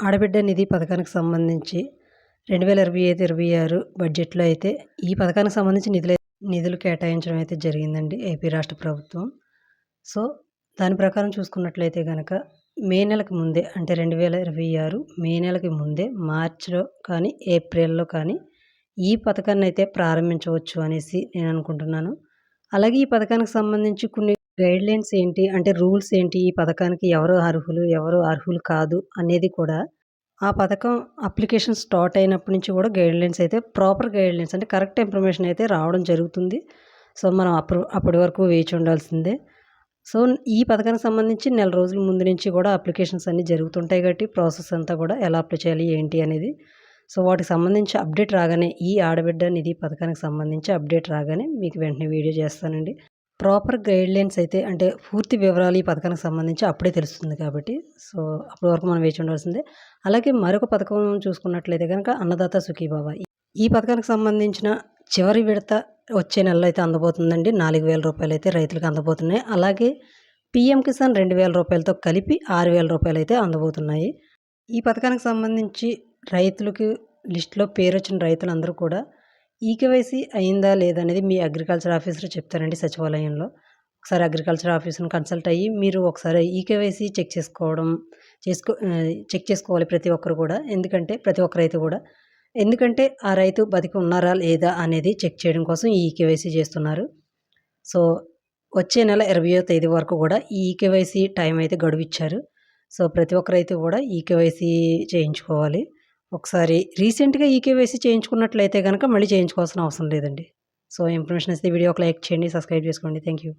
ఆడబిడ్డ నిధి పథకానికి సంబంధించి 2025-26 బడ్జెట్‌లో అయితే ఈ పథకానికి సంబంధించి నిధులు కేటాయించడం అయితే జరిగిందండి ఏపీ రాష్ట్ర ప్రభుత్వం. సో, దాని ప్రకారం చూసుకున్నట్లయితే గనక మే నెలకు ముందే అంటే 2026 మే నెలకి ముందే మార్చ్‌లో కానీ, ఏప్రిల్‌లో కానీ ఈ పథకాన్నయితే ప్రారంభించవచ్చు అనేసి నేను అనుకుంటున్నాను. అలాగే ఈ పథకానికి సంబంధించి కొన్ని గైడ్‌లైన్స్ ఏంటి అంటే రూల్స్ ఏంటి? ఈ పథకానికి ఎవరు అర్హులు? ఎవరు అర్హులు కాదు? అనేది కూడా ఆ పథకం అప్లికేషన్ స్టార్ట్ అయినప్పటి నుంచి కూడా గైడ్‌లైన్స్ అయితే ప్రాపర్ గైడ్‌లైన్స్ అంటే కరెక్ట్ ఇన్ఫర్మేషన్ అయితే రావడం జరుగుతుంది. సో, మనం అప్పటి వరకు వేచి ఉండాల్సిందే. సో, ఈ పథకానికి సంబంధించి నెల రోజుల ముందు నుంచి కూడా అప్లికేషన్స్ అన్నీ జరుగుతుంటాయి కాబట్టి ప్రాసెస్ అంతా కూడా ఎలా అప్లై చేయాలి ఏంటి అనేది. సో, వాటికి సంబంధించి అప్డేట్ రాగానే ఈ ఆడబిడ్డ నిధి పథకానికి సంబంధించి అప్డేట్ రాగానే మీకు వెంటనే వీడియో చేస్తానండి. ప్రాపర్ గైడ్‌లైన్స్ అయితే అంటే పూర్తి వివరాలు ఈ పథకానికి సంబంధించి అప్పుడే తెలుస్తుంది కాబట్టి సో, అప్పటి వరకు మనం వేచి ఉండాల్సిందే. అలాగే మరొక పథకం చూసుకున్నట్లయితే గనక అన్నదాత సుఖీభవ. ఈ పథకానికి సంబంధించిన చివరి విడత వచ్చే నెలలో అయితే అందబోతుందండి. 4000 రూపాయలైతే రైతులకు అందబోతున్నాయి. అలాగే పీఎం కిసాన్ 2000 రూపాయలతో కలిపి 6000 రూపాయలైతే అందబోతున్నాయి. ఈ పథకానికి సంబంధించి రైతులకు లిస్ట్‌లో పేరొచ్చిన రైతులందరూ కూడా ఈకేవైసీ అయిందా లేదా అనేది మీ అగ్రికల్చర్ ఆఫీసర్ చెప్తారండి సచివాలయంలో. ఒకసారి అగ్రికల్చర్ ఆఫీసర్‌ని కన్సల్ట్ అయ్యి మీరు ఒకసారి ఈకేవైసీ చెక్ చేసుకోవాలి ప్రతి ఒక్కరు కూడా. ఎందుకంటే ప్రతి ఒక్క రైతు కూడా. ఎందుకంటే ఆ రైతు బతికి ఉన్నారా లేదా అనేది చెక్ చేయడం కోసం ఈ ఈకేవైసీ చేస్తున్నారు. సో, వచ్చే నెల 20వ తేదీ వరకు కూడా ఈ ఈకేవైసీ టైం అయితే గడువిచ్చారు. సో, ప్రతి ఒక్క రైతు కూడా ఈకేవైసీ చేయించుకోవాలి. ఒకసారి రీసెంట్‌గా ఈకేవైసీ చేయించుకున్నట్లయితే గనక మళ్ళీ చేయించుకోవాల్సిన అవసరం లేదండి. సో, ఇన్ఫర్మేషన్ నచ్చితే వీడియోకి లైక్ చేయండి, సబ్స్క్రైబ్ చేసుకోండి. Thank you.